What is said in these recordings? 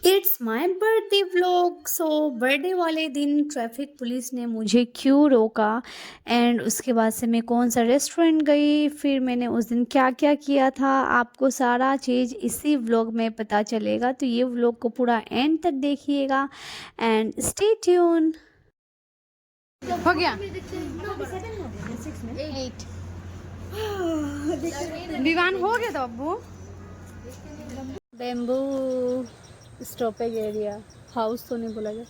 It's my birthday vlog. So birthday वाले दिन traffic police ने मुझे क्यों रोका एंड उसके बाद से मैं कौन सा रेस्टोरेंट गई, फिर मैंने उस दिन क्या क्या किया था, आपको सारा चीज़ इसी व्लॉग में पता चलेगा। तो ये व्लॉग को पूरा एंड तक देखिएगा एंड स्टे ट्यून। हो गया 8 विवान हो गया था अब्बू। बेम्बू स्टॉपेज एरिया, हाउस तो नहीं बोला जाए।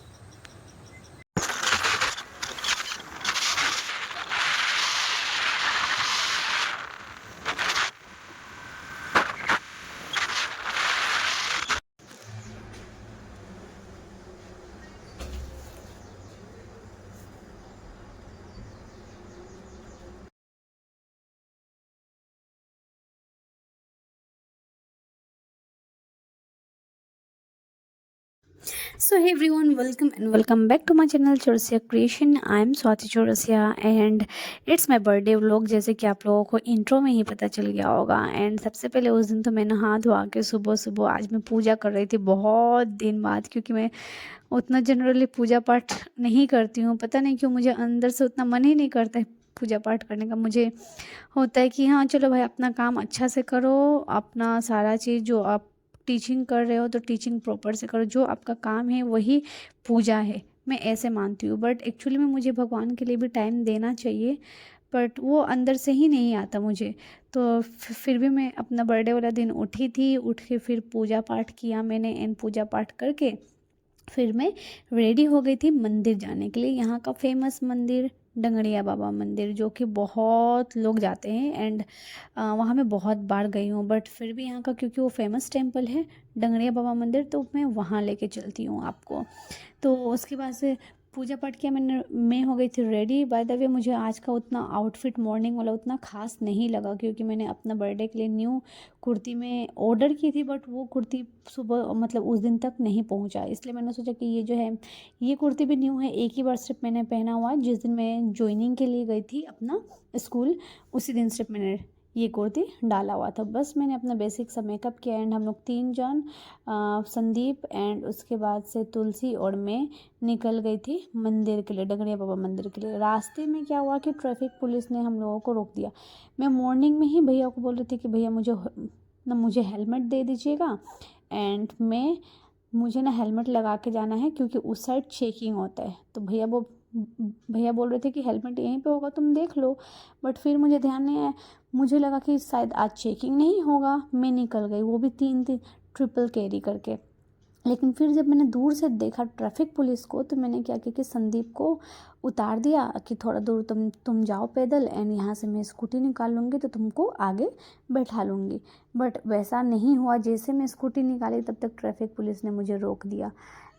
So hey everyone, welcome back to my channel Chorsia Creation. I am Swati Chorsia and it's my birthday vlog। जैसे कि आप लोगों को इंट्रो में ही पता चल गया होगा। एंड सबसे पहले उस दिन तो मैं नहा धोआ के सुबह सुबह आज मैं पूजा कर रही थी बहुत दिन बाद, क्योंकि मैं उतना जनरली पूजा पाठ नहीं करती हूँ। पता नहीं क्यों मुझे अंदर से उतना मन ही नहीं करता है पूजा पाठ करने का। मुझे होता है कि हाँ चलो भाई अपना काम अच्छा से करो, अपना सारा चीज़ जो आप टीचिंग कर रहे हो तो टीचिंग प्रॉपर से करो, जो आपका काम है वही पूजा है, मैं ऐसे मानती हूँ। बट एक्चुअली में मुझे भगवान के लिए भी टाइम देना चाहिए, बट वो अंदर से ही नहीं आता मुझे। तो फिर भी मैं अपना बर्थडे वाला दिन उठी थी, उठ के फिर पूजा पाठ किया मैंने एंड पूजा पाठ करके फिर मैं रेडी हो गई थी मंदिर जाने के लिए। यहाँ का फेमस मंदिर डंगड़िया बाबा मंदिर, जो कि बहुत लोग जाते हैं एंड वहाँ मैं बहुत बार गई हूँ। बट फिर भी यहाँ का क्योंकि वो फेमस टेम्पल है डंगड़िया बाबा मंदिर, तो मैं वहाँ लेके चलती हूँ आपको। तो उसके बाद से पूजा पाठ किया मैंने, मैं हो गई थी रेडी। बाय द वे मुझे आज का उतना आउटफिट मॉर्निंग वाला उतना खास नहीं लगा, क्योंकि मैंने अपना बर्थडे के लिए न्यू कुर्ती में ऑर्डर की थी, बट वो कुर्ती सुबह मतलब उस दिन तक नहीं पहुंचा। इसलिए मैंने सोचा कि ये जो है ये कुर्ती भी न्यू है, एक ही बार सिर्फ मैंने पहना हुआ है। जिस दिन मैं ज्वाइनिंग के लिए गई थी अपना स्कूल, उसी दिन सिर्फ मैंने ये कुर्ती डाला हुआ था। बस मैंने अपना बेसिक सा मेकअप किया एंड हम लोग 3 जन संदीप एंड उसके बाद से तुलसी और मैं निकल गई थी मंदिर के लिए, डगरिया बाबा मंदिर के लिए। रास्ते में क्या हुआ कि ट्रैफिक पुलिस ने हम लोगों को रोक दिया। मैं मॉर्निंग में ही भैया को बोल रही थी कि भैया मुझे हेलमेट दे दीजिएगा एंड मुझे ना हेलमेट लगा के जाना है, क्योंकि उस साइड चेकिंग होता है। तो भैया बोल रहे थे कि हेलमेट यहीं पे होगा तुम देख लो। बट फिर मुझे ध्यान नहीं आया, मुझे लगा कि शायद आज चेकिंग नहीं होगा, मैं निकल गई, वो भी तीन तीन ट्रिपल कैरी करके। लेकिन फिर जब मैंने दूर से देखा ट्रैफिक पुलिस को, तो मैंने क्या किया कि संदीप को उतार दिया कि थोड़ा दूर तुम जाओ पैदल एंड यहाँ से मैं स्कूटी निकाल लूँगी तो तुमको आगे बैठा लूँगी। बट वैसा नहीं हुआ। जैसे मैं स्कूटी निकाली तब तक ट्रैफिक पुलिस ने मुझे रोक दिया।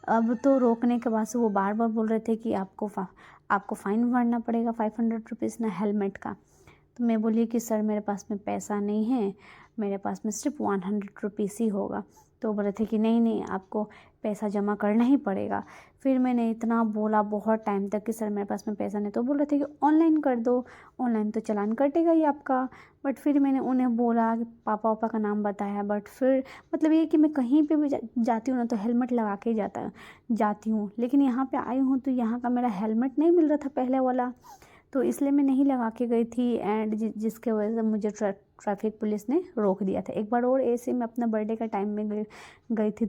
अब तो रोकने के बाद से वो बार बार बोल रहे थे कि आपको फ़ाइन भरना पड़ेगा 500 रुपीज़ ना हेलमेट का। तो मैं बोली कि सर मेरे पास में पैसा नहीं है, मेरे पास में सिर्फ 100 रुपीज़ ही होगा। तो बोले थे कि नहीं नहीं आपको पैसा जमा करना ही पड़ेगा। फिर मैंने इतना बोला बहुत टाइम तक कि सर मेरे पास में पैसा नहीं, तो बोल रहे थे कि ऑनलाइन कर दो, ऑनलाइन तो चालान कटेगा ही आपका। बट फिर मैंने उन्हें बोला कि पापा वापा का नाम बताया। बट फिर मतलब ये कि मैं कहीं पे भी जाती हूँ ना तो हेलमेट लगा के ही जाती हूँ। लेकिन यहाँ पे आई हूँ तो यहाँ का मेरा हेलमेट नहीं मिल रहा था पहले वाला, तो इसलिए मैं नहीं लगा के गई थी एंड जिसके वजह से मुझे ट्रैफिक पुलिस ने रोक दिया था। एक बार और ऐसे मैं अपना बर्थडे का टाइम में गई थी,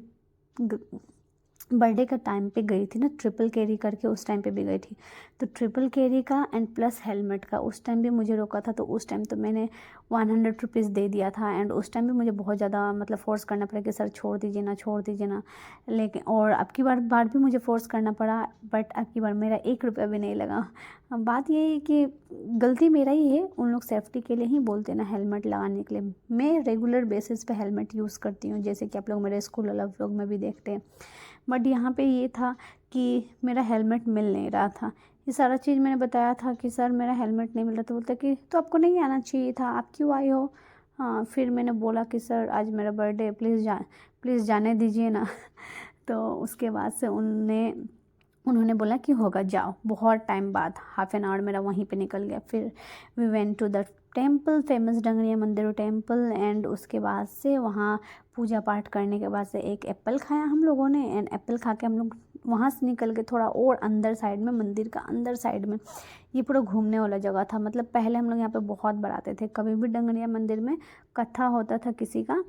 बर्थडे का टाइम पे गई थी ना ट्रिपल कैरी करके, उस टाइम पे भी गई थी। तो ट्रिपल कैरी का एंड प्लस हेलमेट का उस टाइम भी मुझे रोका था। तो उस टाइम तो मैंने 100 रुपीज़ दे दिया था एंड उस टाइम भी मुझे बहुत ज़्यादा मतलब फ़ोर्स करना पड़ा कि सर छोड़ दीजिए ना, छोड़ दीजिए ना। लेकिन और अब की बार भी मुझे फ़ोर्स करना पड़ा, बट अब की बार मेरा 1 रुपया भी नहीं लगा। बात ये है कि गलती मेरा ही है, उन लोग सेफ्टी के लिए ही बोलते हैं ना हेलमेट लगाने के लिए। मैं रेगुलर बेसिस पे हेलमेट यूज़ करती हूँ, जैसे कि आप लोग मेरे स्कूल वाला व्लॉग में भी देखते हैं। बट यहाँ पे ये था कि मेरा हेलमेट मिल नहीं रहा था। ये सारा चीज़ मैंने बताया था कि सर मेरा हेलमेट नहीं मिल रहा, तो बोलता कि तो आपको नहीं आना चाहिए था, आप क्यों आई हो। हाँ फिर मैंने बोला कि सर आज मेरा बर्थडे है, प्लीज़ जाने दीजिए ना। तो उसके बाद से उन्होंने बोला कि होगा जाओ। बहुत टाइम बाद हाफ एन आवर मेरा वहीं पे निकल गया। फिर we went to the temple, famous Dangariya मंदिर टेम्पल। एंड उसके बाद से वहाँ पूजा पाठ करने के बाद से एक एप्पल खाया हम लोगों ने। एंड एप्पल खा के हम लोग वहाँ से निकल के थोड़ा और अंदर साइड में, मंदिर का अंदर साइड में, ये पूरा घूमने वाला जगह था। मतलब पहले हम लोग यहाँ पे बहुत बार आते थे, कभी भी डंगरिया मंदिर में कथा होता था किसी का,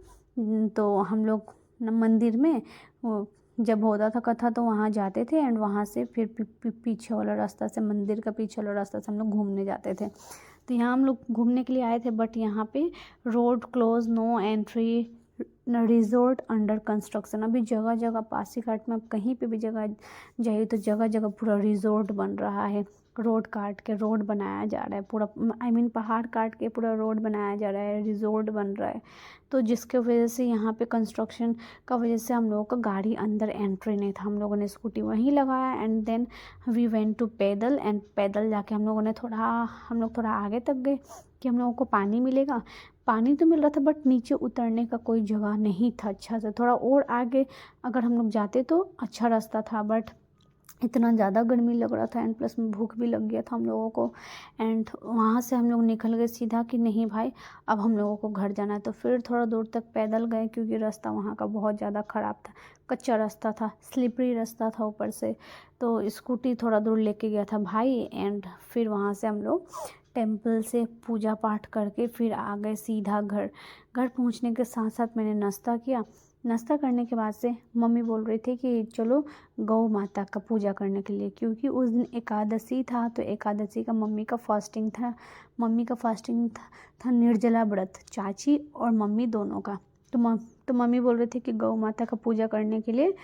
तो हम लोग मंदिर में वो जब होता था कथा तो वहाँ जाते थे। एंड वहाँ से फिर पीछे वाला रास्ता से, मंदिर का पीछे वाला रास्ता से हम लोग घूमने जाते थे। तो यहाँ हम लोग घूमने के लिए आए थे, बट यहाँ पे road close, no entry, resort under construction. अभी जगह जगह पासीघाट में आप कहीं पे भी जगह जाइए तो जगह जगह पूरा रिजॉर्ट बन रहा है। रोड काट के रोड बनाया जा रहा है पूरा, आई मीन पहाड़ काट के पूरा रोड बनाया जा रहा है, रिजॉर्ट बन रहा है। तो जिसके वजह से यहाँ पे कंस्ट्रक्शन का वजह से हम लोगों का गाड़ी अंदर एंट्री नहीं था। हम लोगों ने स्कूटी वहीं लगाया and then we went to पैदल। एंड पैदल जाके हम लोग थोड़ा आगे तक गए कि हम लोगों को पानी मिलेगा। पानी तो मिल रहा था बट नीचे उतरने का कोई जगह नहीं था अच्छा से। थोड़ा और आगे अगर हम लोग जाते तो अच्छा रास्ता था, बट इतना ज़्यादा गर्मी लग रहा था एंड प्लस में भूख भी लग गया था हम लोगों को। एंड वहाँ से हम लोग निकल गए सीधा कि नहीं भाई अब हम लोगों को घर जाना है। तो फिर थोड़ा दूर तक पैदल गए क्योंकि रास्ता वहाँ का बहुत ज़्यादा ख़राब था, कच्चा रास्ता था, स्लिपरी रास्ता था ऊपर से। तो स्कूटी थोड़ा दूर लेके गया था भाई। एंड फिर वहाँ से हम लोग टेम्पल से पूजा पाठ करके फिर आ गए सीधा घर। घर पहुँचने के साथ साथ मैंने नाश्ता किया। नाश्ता करने के बाद से मम्मी बोल रही थी कि चलो गौ माता का पूजा करने के लिए, क्योंकि उस दिन एकादशी था। तो एकादशी का मम्मी का फास्टिंग था निर्जला व्रत, चाची और मम्मी दोनों का। तो मम्मी बोल रही थी कि गौ माता का पूजा करने के लिए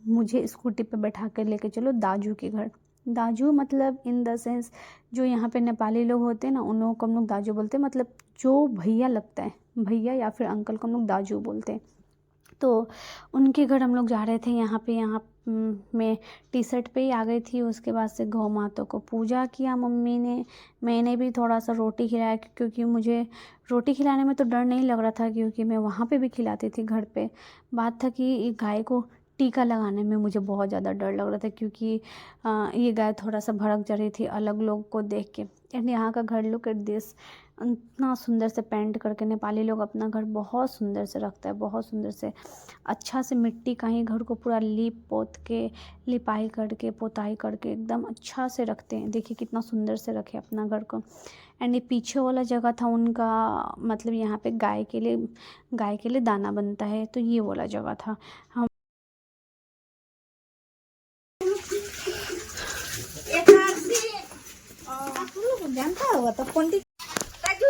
मुझे स्कूटी पे बैठा कर लेके चलो दाजू के घर। दाजू मतलब इन द सेंस जो यहाँ पे नेपाली लोग होते हैं ना, उन लोगों को हम लोग दाजू बोलते हैं। मतलब जो भैया लगता है, भैया या फिर अंकल को हम लोग दाजू बोलते हैं। तो उनके घर हम लोग जा रहे थे। यहाँ मैं टी शर्ट पे ही आ गई थी। उसके बाद से गौ माता को पूजा किया मम्मी ने। मैंने भी थोड़ा सा रोटी खिलाया क्योंकि मुझे रोटी खिलाने में तो डर नहीं लग रहा था क्योंकि मैं वहाँ पे भी खिलाती थी घर पे। बात था कि गाय को टीका लगाने में मुझे बहुत ज़्यादा डर लग रहा था क्योंकि ये गाय थोड़ा सा भड़क जा रही थी अलग लोग को देख के। एंड यहाँ का घर लुक एट दिस, इतना सुंदर से पेंट करके नेपाली लोग अपना घर बहुत सुंदर से रखता है, बहुत सुंदर से अच्छा से मिट्टी का ही घर को पूरा लिपाई करके पोताई करके एकदम अच्छा से रखते हैं। देखिए कितना सुंदर से रखे अपना घर को। एंड ये पीछे वाला जगह था उनका, मतलब यहाँ पे गाय के लिए दाना बनता है, तो ये वाला जगह था। हम जानता होगा तो पंडित राजू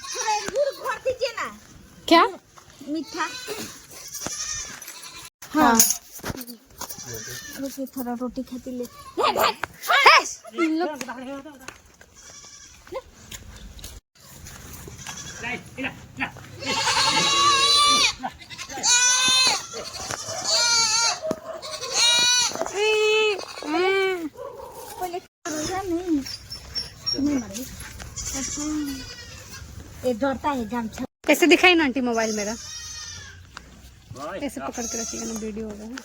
थोड़ा गुड़ घोर दीजिए ना, क्या? मीठा। हाँ रुकिए थोड़ा रोटी खाती ले। नहीं मरेगी। ये डरता है गमछा। कैसे दिखाई ना आंटी मोबाइल मेरा, ऐसे पकड़ के रखिएगा ना, वीडियो होगा ना।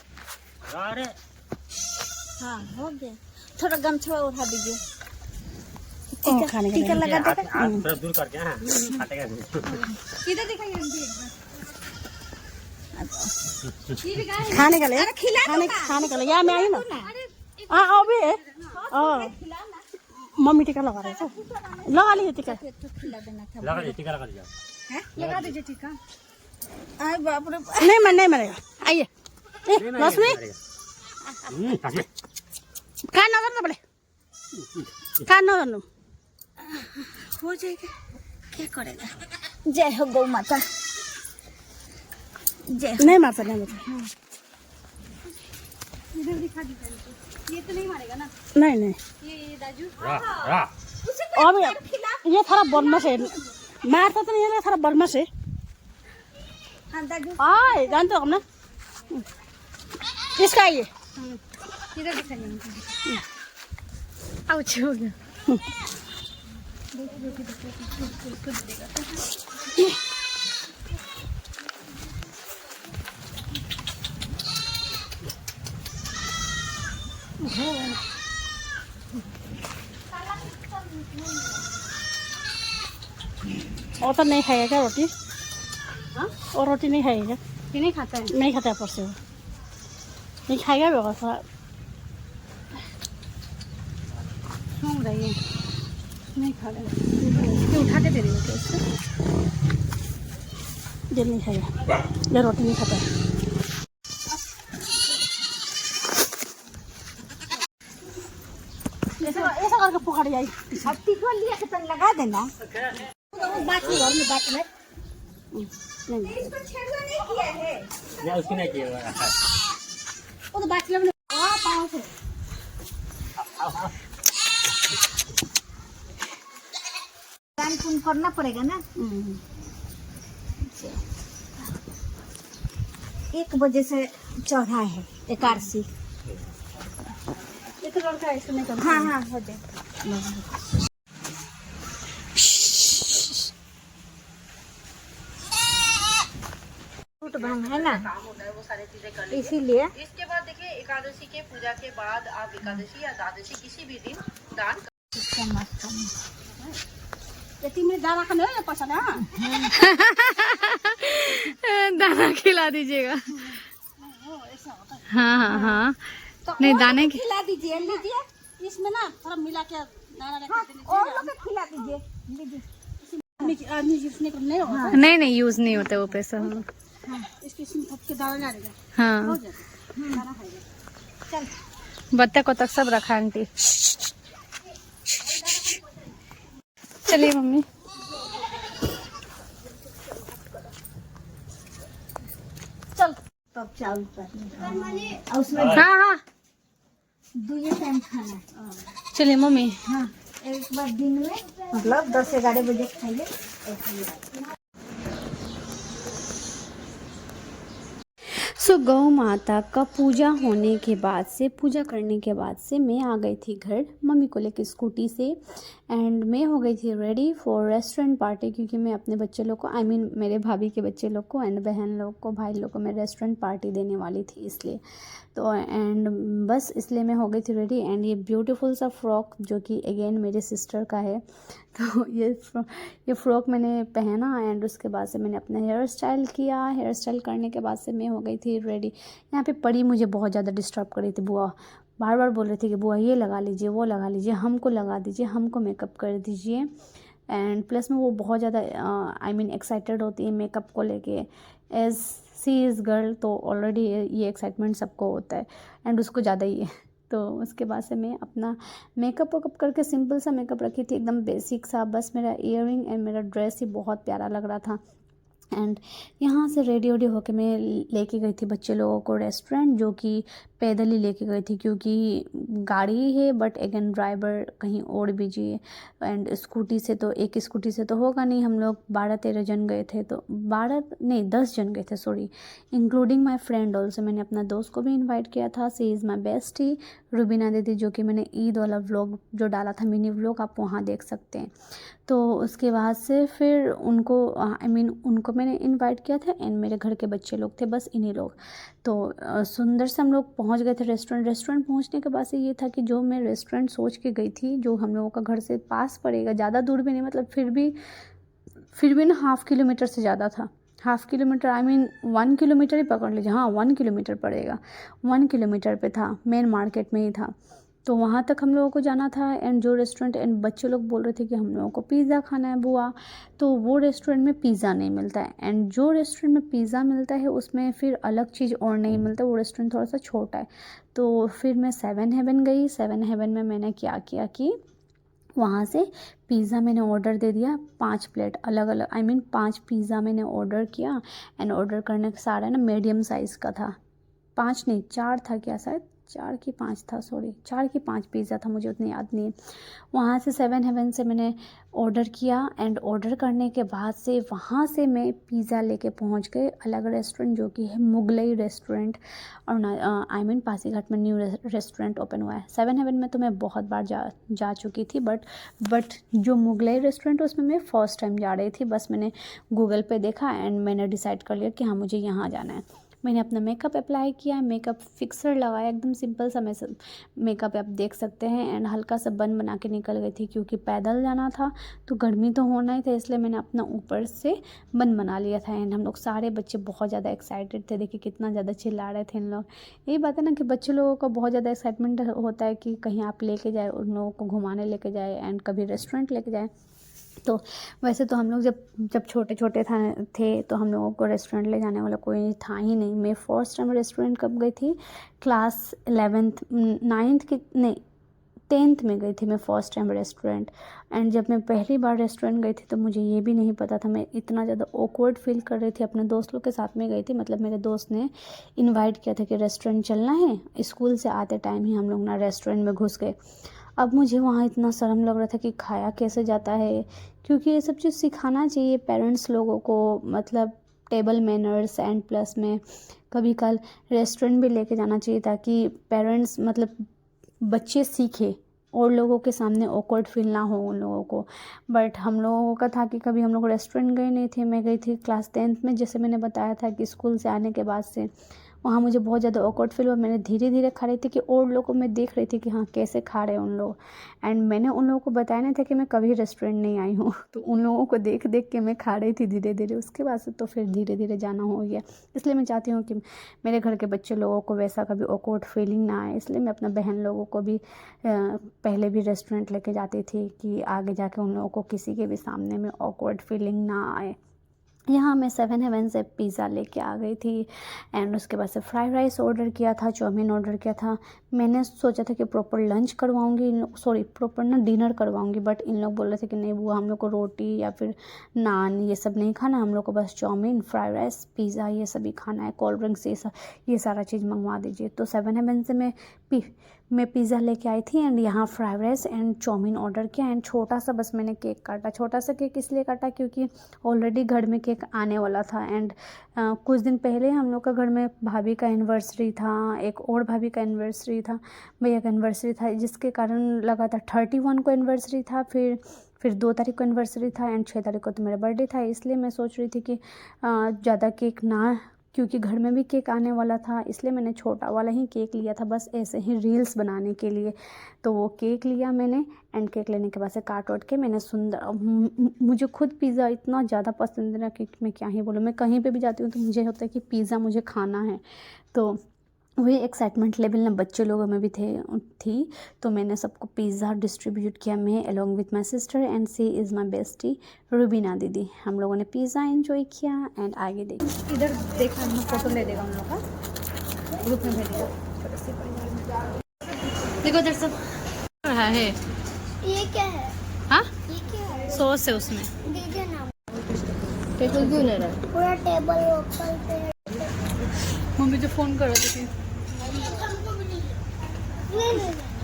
हाँ हो गया, थोड़ा गमछा उठा दीजिए। खाने टीका लगा देगा। दूर करके इधर दिखाइए आंटी एक बार। खाने का ले, अरे खिला दो ना। खाने का ले, या मैं आई ना। अभी मम्मी टीका लगा रहे थे, लगा लीजिए टीका। तो खिला देना था। लगा टीका लगा दिया। लगा दीजिए टीका। अरे बाप रे, नहीं मरेगा। आइए लक्ष्मी खा ना करना पड़े, खा ना करना हो जाएगा, क्या करेगा। जय हो गौ माता, जय हो। नहीं मारता, नहीं मारता। इधर दिखा दीजिए आंटी। ये तो नहीं मारेगा ना नहीं ये दाजू? अभी ये थोड़ा बदमाश है, मारता तो नहीं है, थोड़ा बदमाश है। हाँ दाजू, आए जानते हो हम ना इसका। आइए इधर दिखाइए आंटी। आउच हो गया। और तो नहीं खाएगा क्या रोटी? हाँ? और रोटी नहीं खाएगा क्या? ये नहीं खाता है। नहीं खाता है ऊपर से वो, नहीं खाएगा भी थोड़ा सूंघ रही है, नहीं खा रहा है। ये उठा के दे रही है इसको। ये नहीं खाएगा, ये रोटी नहीं खाता है। ऐसा करके पकड़ जाए। अब टिकवा लिया के तन लगा देना। बात नहीं और में बात नहीं। इसको छेड़वा नहीं किया है। नहीं उसकी नहीं किया हुआ है। वो तो बात नहीं पाँव से। काम कुन करना पड़ेगा ना। 1 बजे से चढ़ा है एकादशी। ये तो लड़का है, इसको नहीं करना। हाँ हाँ हो जाए। फ्रूट भांग है ना, इसीलिए इसके बाद देखिए एकादशी के पूजा के बाद आप एकादशी या द्वादशी किसी भी दिन दान ये 3 मिनट दाना खाने है पैसा ना। दाना खिला दीजिएगा। हाँ हाँ हाँ, नहीं दाने की खिला दीजिए, लीजिए। इसमें ना थोड़ा मिला के दाना हाँ, रख और लोग को खिला दीजिए, लीजिए। आदमी जिसने को नहीं होगा। नहीं यूज नहीं होता वो पैसा। हाँ इसके इसमें थप के दाना डालेगा, हो हाँ, जाएगा, दाना खाएगा। चल बत्तख को तक सब रखा आंटी। चलिए मम्मी। चल तब चावल पर और उसमें हाँ हाँ 2 टाइम खाना है। चलिए मम्मी। हाँ, एक बार दिन में मतलब 10-11 बजे खाइए। सो गौ माता का पूजा होने के बाद से, पूजा करने के बाद से मैं आ गई थी घर मम्मी को लेकर स्कूटी से। एंड मैं हो गई थी रेडी फॉर रेस्टोरेंट पार्टी, क्योंकि मैं अपने बच्चे लोग को मेरे भाभी के बच्चे लोग को एंड बहन लोग को, भाई लोग को मैं रेस्टोरेंट पार्टी देने वाली थी, इसलिए तो एंड बस इसलिए मैं हो गई थी रेडी। एंड ये ब्यूटीफुल सा फ्रॉक जो कि अगेन मेरे सिस्टर का है, तो ये फ्रॉक मैंने पहना एंड उसके बाद से मैंने अपना हेयर स्टाइल किया। हेयर स्टाइल करने के बाद से मैं हो गई थी रेडी। यहाँ पे परी मुझे बहुत ज़्यादा डिस्टर्ब कर रही थी। बुआ बार बार बोल रही थी कि बुआ ये लगा लीजिए, वो लगा लीजिए, हमको लगा दीजिए, हमको मेकअप कर दीजिए। एंड प्लस में वो बहुत ज़्यादा एक्साइटेड होती है मेकअप को लेके। एज सी इज़ गर्ल तो ऑलरेडी ये एक्साइटमेंट सबको होता है एंड उसको ज़्यादा ही है। तो उसके बाद से मैं अपना मेकअप वेकअप करके सिंपल सा मेकअप रखी थी, एकदम बेसिक सा। बस मेरा ईयरिंग एंड मेरा ड्रेस ही बहुत प्यारा लग रहा था। एंड यहाँ से रेडी वेडी होके मैं लेके गई थी बच्चे लोगों को रेस्टोरेंट, जो कि पैदल ही लेके गई थी क्योंकि गाड़ी है बट अगेन ड्राइवर कहीं और बिजी है। एंड स्कूटी से तो एक स्कूटी से तो होगा नहीं, हम लोग 12-13 जन गए थे, तो 10 जन गए थे sorry, including my friend also. मैंने अपना दोस्त को भी इनवाइट किया था, सी इज़ माई बेस्टी रुबीना दीदी, जो कि मैंने ईद वाला व्लॉग जो डाला था मिनी व्लॉग, आप वहाँ देख सकते हैं। तो उसके बाद से फिर उनको उनको मैंने इनवाइट किया था एंड मेरे घर के बच्चे लोग थे, बस इन्हीं लोग। तो सुंदर से हम लोग पहुंच गए थे रेस्टोरेंट पहुंचने के बाद से ये था कि जो मैं रेस्टोरेंट सोच के गई थी, जो हम लोगों का घर से पास पड़ेगा, ज़्यादा दूर भी नहीं, मतलब फिर भी ना 1/2 किलोमीटर से ज़्यादा था। 1/2 किलोमीटर 1 किलोमीटर ही पकड़ लीजिए, हाँ 1 किलोमीटर पड़ेगा, 1 किलोमीटर पे था, मेन मार्केट में ही था। तो वहाँ तक हम लोगों को जाना था। एंड जो रेस्टोरेंट, एंड बच्चे लोग बोल रहे थे कि हम लोगों को पिज़्ज़ा खाना है बुआ, तो वो रेस्टोरेंट में पिज़्ज़ा नहीं मिलता है। एंड जो रेस्टोरेंट में पिज़्ज़ा मिलता है उसमें फिर अलग चीज़ और नहीं मिलता, वो रेस्टोरेंट थोड़ा सा छोटा है। तो फिर मैं 7 हेवन गई। 7 हेवन में मैंने क्या किया कि वहाँ से पिज़्ज़ा मैंने ऑर्डर दे दिया, 5 प्लेट अलग अलग 5 पिज़्ज़ा मैंने ऑर्डर किया। एंड ऑर्डर करने का सारा ना मीडियम साइज़ का था, 5 नहीं 4 था क्या, शायद 4 की 5 था, सॉरी 4 की 5 पिज़्ज़ा था, मुझे उतनी याद नहीं है। वहाँ से 7 हेवन से मैंने ऑर्डर किया एंड ऑर्डर करने के बाद से वहाँ से मैं पिज़्ज़ा लेके पहुँच गए अलग रेस्टोरेंट, जो कि है मुगलई रेस्टोरेंट, और पासीघाट में न्यू रेस्टोरेंट ओपन हुआ है। 7 हेवन में तो मैं बहुत बार जा चुकी थी, बट जो मुगलई रेस्टोरेंट है उसमें मैं फ़र्स्ट टाइम जा रही थी। बस मैंने गूगल पे देखा एंड मैंने डिसाइड कर लिया कि हाँ मुझे यहाँ जाना है। मैंने अपना मेकअप अप्लाई किया, मेकअप फिक्सर लगाया, एकदम सिंपल सा मेकअप आप देख सकते हैं। एंड हल्का सा बन बना के निकल गई थी क्योंकि पैदल जाना था तो गर्मी तो होना ही था, इसलिए मैंने अपना ऊपर से बन बना लिया था। एंड हम लोग सारे बच्चे बहुत ज़्यादा एक्साइटेड थे, देखिए कितना ज़्यादा चिल्ला रहे थे इन लोग। यही बात है ना कि बच्चे लोगों का बहुत ज़्यादा एक्साइटमेंट होता है कि कहीं आप लेके जाए, उन लोगों को घुमाने लेके जाए एंड कभी रेस्टोरेंट लेके जाए। तो वैसे तो हम लोग जब छोटे छोटे थे तो हम लोगों को रेस्टोरेंट ले जाने वाला कोई था ही नहीं। मैं फर्स्ट टाइम रेस्टोरेंट कब गई थी, क्लास 11th 9th की नहीं 10th में गई थी मैं फर्स्ट टाइम रेस्टोरेंट। एंड जब मैं पहली बार रेस्टोरेंट गई थी तो मुझे ये भी नहीं पता था, मैं इतना ज़्यादा ऑकवर्ड फील कर रही थी। अपने दोस्त लोग के साथ में गई थी, मतलब मेरे दोस्त ने इनवाइट किया था कि रेस्टोरेंट चलना है। स्कूल से आते टाइम ही हम लोग ना रेस्टोरेंट में घुस गए। अब मुझे वहाँ इतना शर्म लग रहा था कि खाया कैसे जाता है, क्योंकि ये सब चीज़ सिखाना चाहिए पेरेंट्स लोगों को, मतलब टेबल मैनर्स एंड प्लस में कभी कल रेस्टोरेंट भी लेके जाना चाहिए ताकि पेरेंट्स मतलब बच्चे सीखे और लोगों के सामने ऑकवर्ड फील ना हो उन लोगों को। बट हम लोगों का था कि कभी हम लोग रेस्टोरेंट गए नहीं थे। मैं गई थी क्लास 10th में, जैसे मैंने बताया था कि स्कूल से आने के बाद से वहाँ मुझे बहुत ज़्यादा ऑकवर्ड फील हुआ। मैंने धीरे धीरे खा रही थी कि और लोगों को मैं देख रही थी कि हाँ कैसे खा रहे हैं उन लोग। एंड मैंने उन लोगों को बताया नहीं था कि मैं कभी रेस्टोरेंट नहीं आई हूँ तो उन लोगों को देख देख के मैं खा रही थी धीरे धीरे। उसके बाद से तो फिर धीरे धीरे जाना हो गया। इसलिए मैं चाहती हूँ कि मेरे घर के बच्चे लोगों को वैसा कभी ऑकवर्ड फीलिंग ना आए, इसलिए मैं अपना बहन लोगों को भी पहले भी रेस्टोरेंट लेके जाती थी कि आगे जाके उन लोगों को किसी के भी सामने में ऑकवर्ड फीलिंग ना आए। यहाँ मैं 7 हेवन से पिज़्ज़ा लेके आ गई थी एंड उसके बाद से फ्राइड राइस ऑर्डर किया था, चाउमीन ऑर्डर किया था। मैंने सोचा था कि प्रॉपर लंच करवाऊँगी, सॉरी प्रॉपर ना डिनर करवाऊँगी, बट इन लोग बोल रहे थे कि नहीं वो हम लोग को रोटी या फिर नान ये सब नहीं खाना, हम लोग को बस चाउमीन फ्राइड राइस पिज़्ज़ा ये सब ही खाना है, कोल्ड ड्रिंक्स ये सारा चीज़ मंगवा दीजिए। तो 7 हेवन से मैं पिज़्ज़ा लेके आई थी एंड यहाँ fried rice and chow mein order किया। एंड छोटा सा बस मैंने केक काटा, छोटा सा केक इसलिए काटा क्योंकि ऑलरेडी घर में केक आने वाला था। एंड कुछ दिन पहले हम लोग का घर में भाभी का एनिवर्सरी था, एक और भाभी का एनिवर्सरी था, भैया का एनिवर्सरी था, जिसके कारण लगातार 31 को एनिवर्सरी था, फिर 2 तारीख को एनिवर्सरी था एंड 6 तारीख को तो मेरा बर्थडे था। इसलिए मैं सोच रही थी कि ज़्यादा केक ना, क्योंकि घर में भी केक आने वाला था, इसलिए मैंने छोटा वाला ही केक लिया था बस ऐसे ही रील्स बनाने के लिए। तो वो केक लिया मैंने एंड केक लेने के बाद से काट वाट के मैंने सुंदर, मुझे खुद पिज़्ज़ा इतना ज़्यादा पसंद है ना कि मैं क्या ही बोलूँ। मैं कहीं पे भी जाती हूँ तो मुझे होता है कि पिज़्ज़ा मुझे खाना है। तो वही एक्साइटमेंट लेवल ना बच्चे लोगों में भी थी। तो मैंने सबको पिज़्ज़ा डिस्ट्रीब्यूट किया, मैं along with my sister and she is my bestie Rubina दीदी। हम लोगों ने पिज़्ज़ा एंजॉय किया एंड आगे देखिए इधर देखा, हम फोटो ले देगा उन लोग का, ग्रुप में भेजेगा छोटे से परिवार में। देखो इधर सब रहा है, ये क्या है? हाँ ये क्या है? सॉस है उसमें, दीजिए ना। टेबल क्यों नहीं रहा? पूरा टेबल ऊपर पे। मम्मी जो फ़ोन कर रही थी,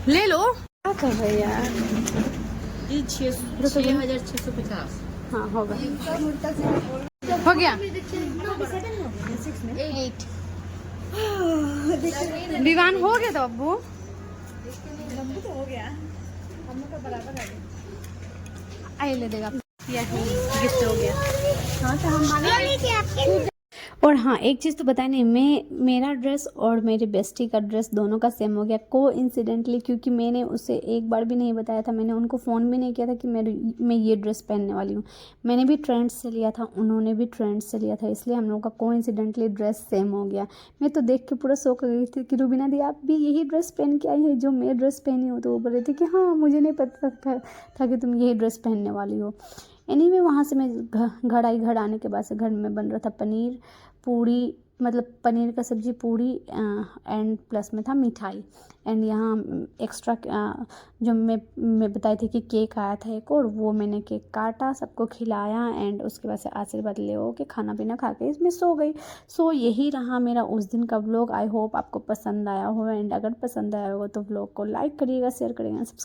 ले ले लो। क्या कर रहे हैं यार? 6,650। हाँ होगा, हो गया 8। विवान हो गया तो अब्बू तो हो गया, हम लोग का बराबर है। आइए ले देगा, गिफ्ट हो गया। हाँ तो हम और हाँ एक चीज़ तो बताया नहीं, मेरा ड्रेस और मेरी बेस्टी का ड्रेस दोनों का सेम हो गया कोइंसिडेंटली, क्योंकि मैंने उसे एक बार भी नहीं बताया था, मैंने उनको फ़ोन भी नहीं किया था कि मैं ये ड्रेस पहनने वाली हूँ। मैंने भी ट्रेंड्स से लिया था, उन्होंने भी ट्रेंड्स से लिया था, इसलिए हम लोगों का कोइंसिडेंटली ड्रेस सेम हो गया। मैं तो देख के पूरा शौक हो गई थी कि रूबीना दी आप भी यही ड्रेस पहन के आई है जो मैं ड्रेस पहनी हूँ। तो वो बोल रहे थे कि हाँ मुझे नहीं पता था कि तुम यही ड्रेस पहनने वाली हो। एनीवे वहाँ से मैं घर आई, घर आने के बाद से घर में बन रहा था पनीर पूड़ी, मतलब पनीर का सब्ज़ी पूड़ी एंड प्लस में था मिठाई। एंड यहाँ एक्स्ट्रा जो मैं बताई थी कि केक आया था एक और, वो मैंने केक काटा, सबको खिलाया एंड उसके बाद से आशीर्वाद ले हो के खाना पीना खा के इसमें सो गई। सो यही रहा मेरा उस दिन का व्लॉग। आई होप आपको पसंद आया हो एंड अगर पसंद आया हो तो व्लॉग को लाइक करिएगा, शेयर करिएगा, सब्सक्राइब